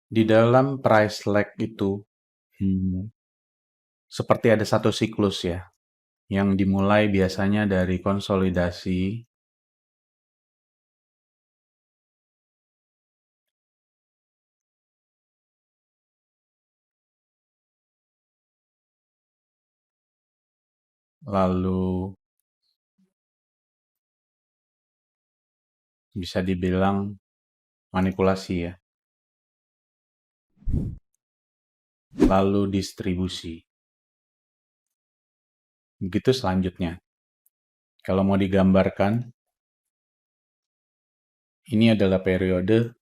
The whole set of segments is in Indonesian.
Di dalam price lag itu, seperti ada satu siklus ya, yang dimulai biasanya dari konsolidasi, lalu bisa dibilang manipulasi ya, lalu distribusi. Begitu selanjutnya. Kalau mau digambarkan, ini adalah periode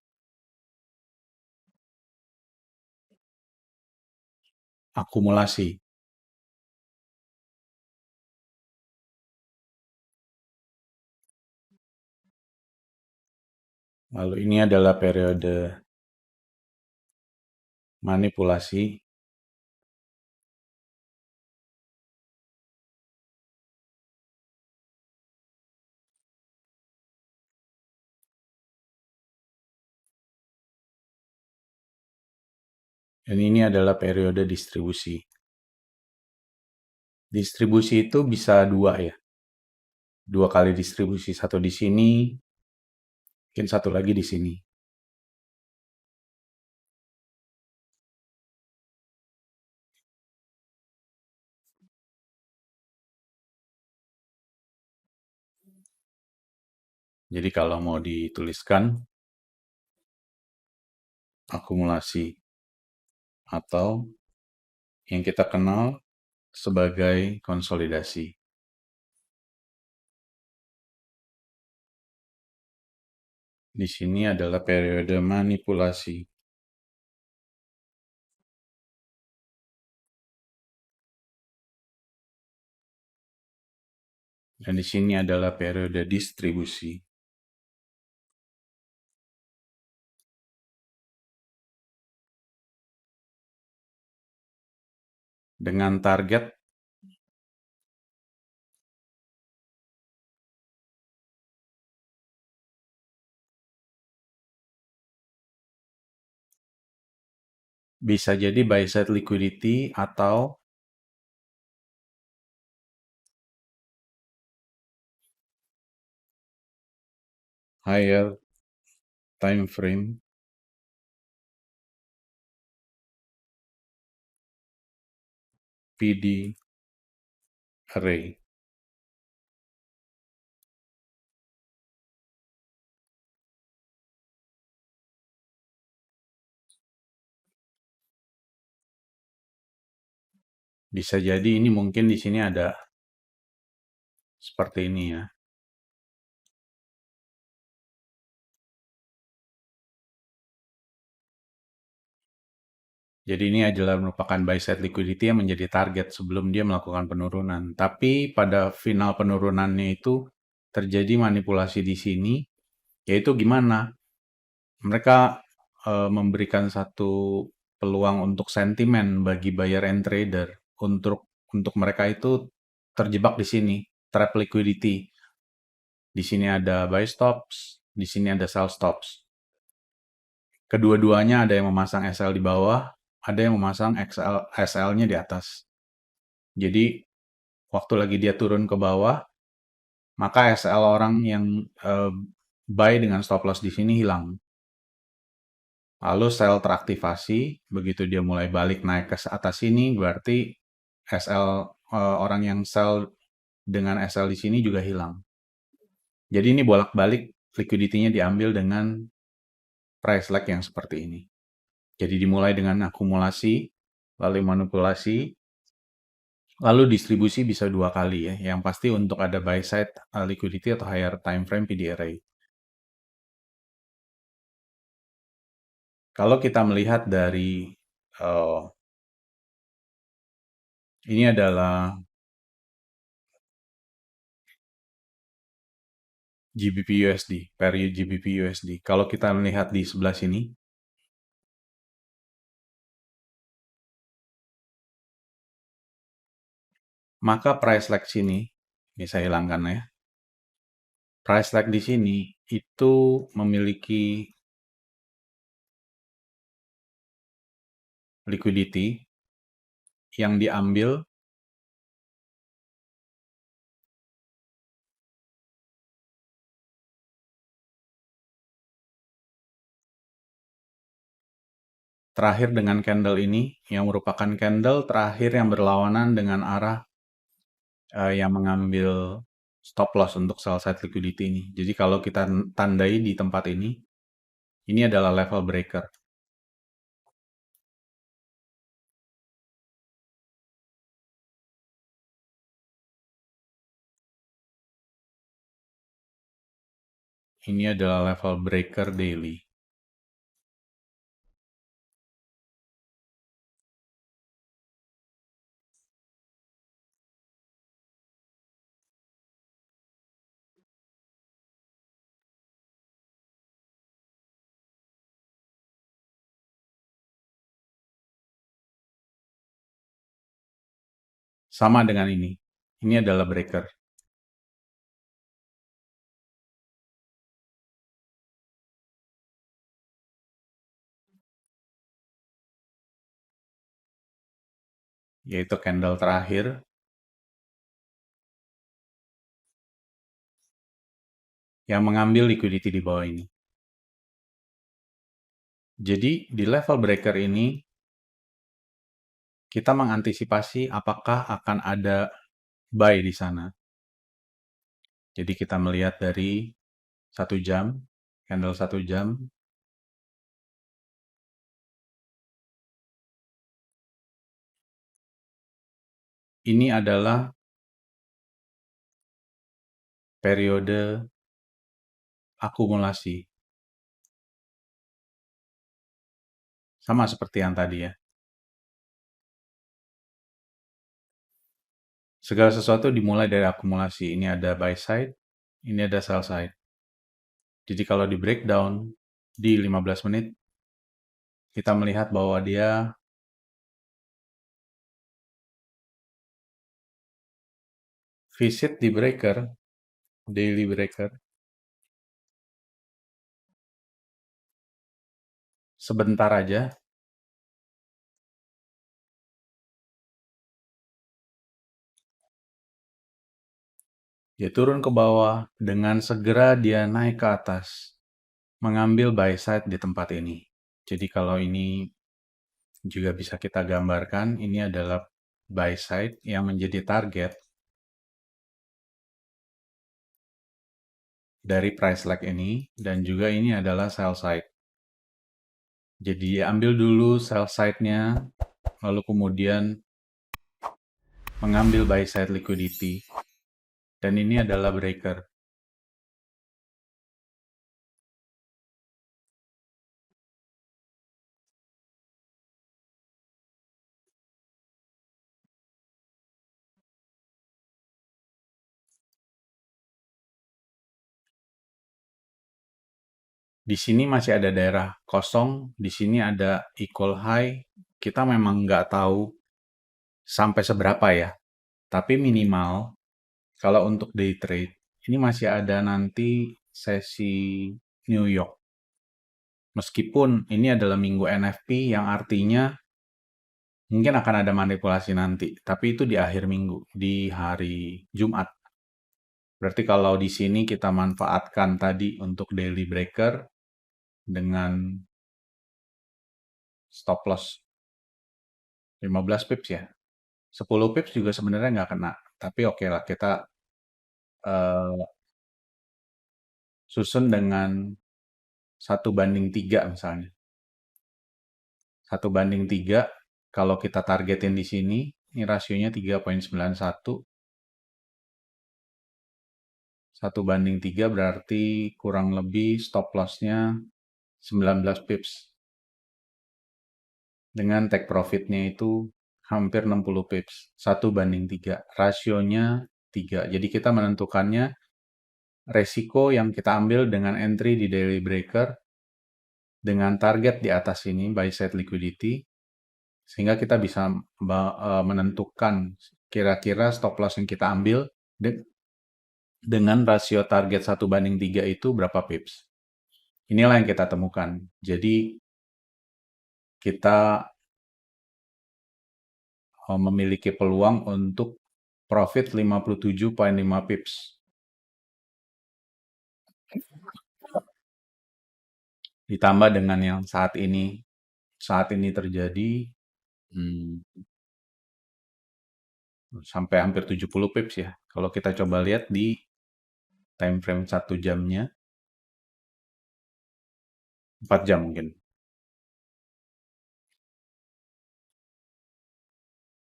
akumulasi. Lalu ini adalah periode manipulasi. Dan ini adalah periode distribusi. Distribusi itu bisa dua ya. Dua kali distribusi, satu di sini, mungkin satu lagi di sini. Jadi kalau mau dituliskan, akumulasi atau yang kita kenal sebagai konsolidasi. Di sini adalah periode manipulasi. Dan di sini adalah periode distribusi. Dengan target bisa jadi buy side liquidity atau higher time frame PD array. Bisa jadi ini mungkin di sini ada seperti ini ya. Jadi ini adalah merupakan buy side liquidity yang menjadi target sebelum dia melakukan penurunan. Tapi pada final penurunannya itu terjadi manipulasi di sini, yaitu gimana? Mereka memberikan satu peluang untuk sentimen bagi buyer and trader untuk mereka itu terjebak di sini, trap liquidity. Di sini ada buy stops, di sini ada sell stops. Kedua-duanya ada yang memasang SL di bawah, ada yang memasang SL-nya di atas. Jadi waktu lagi dia turun ke bawah, maka SL orang yang buy dengan stop loss di sini hilang. Lalu sell teraktivasi, begitu dia mulai balik naik ke atas sini, berarti SL orang yang sell dengan SL di sini juga hilang. Jadi ini bolak-balik liquidity-nya diambil dengan price lag yang seperti ini. Jadi dimulai dengan akumulasi, lalu manipulasi, lalu distribusi bisa dua kali ya. Yang pasti untuk ada buy side liquidity atau higher time frame PD array. Kalau kita melihat dari ini adalah GBP USD, period GBP USD. Kalau kita melihat di sebelah sini, maka price lag sini, ini saya hilangkan ya. Price lag di sini itu memiliki liquidity yang diambil terakhir dengan candle ini, yang merupakan candle terakhir yang berlawanan dengan arah yang mengambil stop loss untuk sell side liquidity ini. Jadi kalau kita tandai di tempat ini adalah level breaker. Ini adalah level breaker daily. Sama dengan ini. Ini adalah breaker. Yaitu candle terakhir yang mengambil liquidity di bawah ini. Jadi di level breaker ini kita mengantisipasi apakah akan ada buy di sana. Jadi kita melihat dari 1 jam, candle 1 jam. Ini adalah periode akumulasi. Sama seperti yang tadi ya. Segala sesuatu dimulai dari akumulasi. Ini ada buy side, ini ada sell side. Jadi kalau di breakdown di 15 menit, kita melihat bahwa dia visit di breaker, daily breaker, sebentar aja. Dia turun ke bawah, dengan segera dia naik ke atas, mengambil buy side di tempat ini. Jadi kalau ini juga bisa kita gambarkan, ini adalah buy side yang menjadi target dari price lag ini, dan juga ini adalah sell side. Jadi ambil dulu sell side-nya, lalu kemudian mengambil buy side liquidity, dan ini adalah breaker. Di sini masih ada daerah kosong, di sini ada equal high. Kita memang nggak tahu sampai seberapa ya, tapi minimal kalau untuk day trade, ini masih ada nanti sesi New York. Meskipun ini adalah minggu NFP yang artinya mungkin akan ada manipulasi nanti, tapi itu di akhir minggu, di hari Jumat. Berarti kalau di sini kita manfaatkan tadi untuk daily breaker dengan stop loss 15 pips ya. 10 pips juga sebenarnya nggak kena, tapi oke lah kita susun dengan 1:3 misalnya. 1:3, kalau kita targetin di sini, ini rasionya 3,91. 1:3 berarti kurang lebih stop loss-nya 19 pips. Dengan take profit-nya itu hampir 60 pips. 1:3. Rasionya 3. Jadi kita menentukannya resiko yang kita ambil dengan entry di daily breaker dengan target di atas ini, buy side liquidity, sehingga kita bisa menentukan kira-kira stop loss yang kita ambil dengan rasio target 1:3 itu berapa pips. Inilah yang kita temukan. Jadi kita memiliki peluang untuk profit 57,5 pips. Ditambah dengan yang saat ini terjadi, sampai hampir 70 pips ya. Kalau kita coba lihat di time frame 1 jamnya, 4 jam mungkin.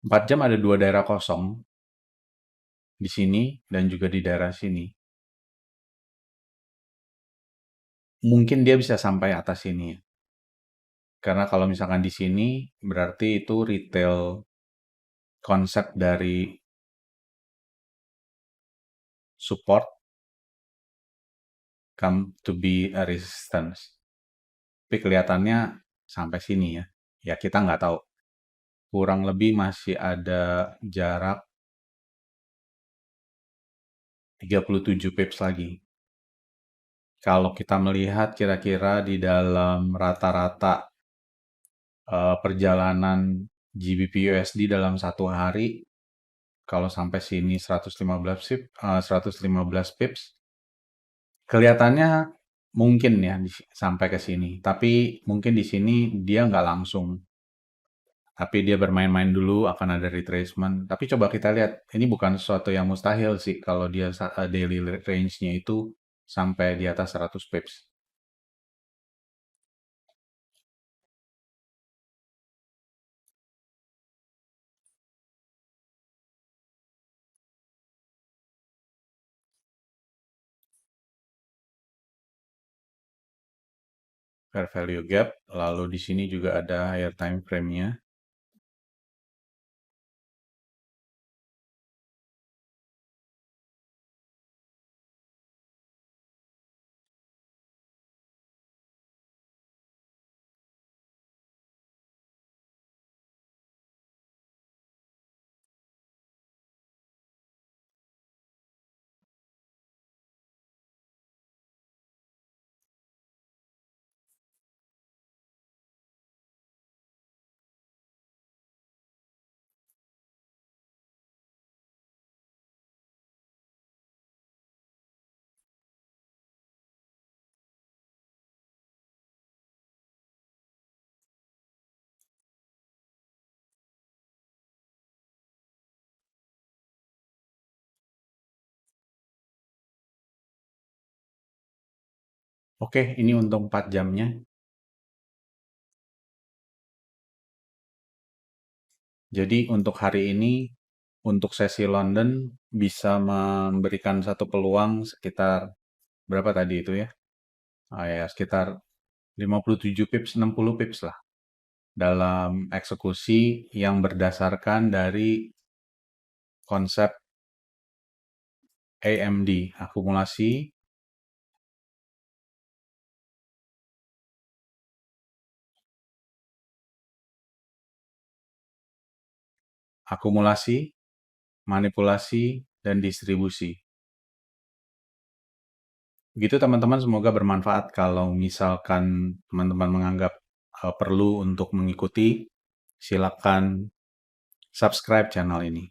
4 jam ada 2 daerah kosong di sini dan juga di daerah sini. Mungkin dia bisa sampai atas sini ya. Karena kalau misalkan di sini berarti itu retail konsep dari support come to be a resistance. Tapi kelihatannya sampai sini ya. Ya kita nggak tahu. Kurang lebih masih ada jarak 37 pips lagi. Kalau kita melihat kira-kira di dalam rata-rata perjalanan GBP USD dalam satu hari, kalau sampai sini 115 pips, kelihatannya mungkin ya sampai ke sini. Tapi mungkin di sini dia nggak langsung. Tapi dia bermain-main dulu, akan ada retracement. Tapi coba kita lihat, ini bukan sesuatu yang mustahil sih kalau dia daily range-nya itu sampai di atas 100 pips. Fair value gap, lalu di sini juga ada higher time frame-nya. Oke, ini untuk 4 jamnya. Jadi untuk hari ini, untuk sesi London bisa memberikan satu peluang sekitar berapa tadi itu ya? Ya sekitar 57 pips, 60 pips lah. Dalam eksekusi yang berdasarkan dari konsep AMD, akumulasi, manipulasi, dan distribusi. Begitu teman-teman, semoga bermanfaat. Kalau misalkan teman-teman menganggap perlu untuk mengikuti, silakan subscribe channel ini.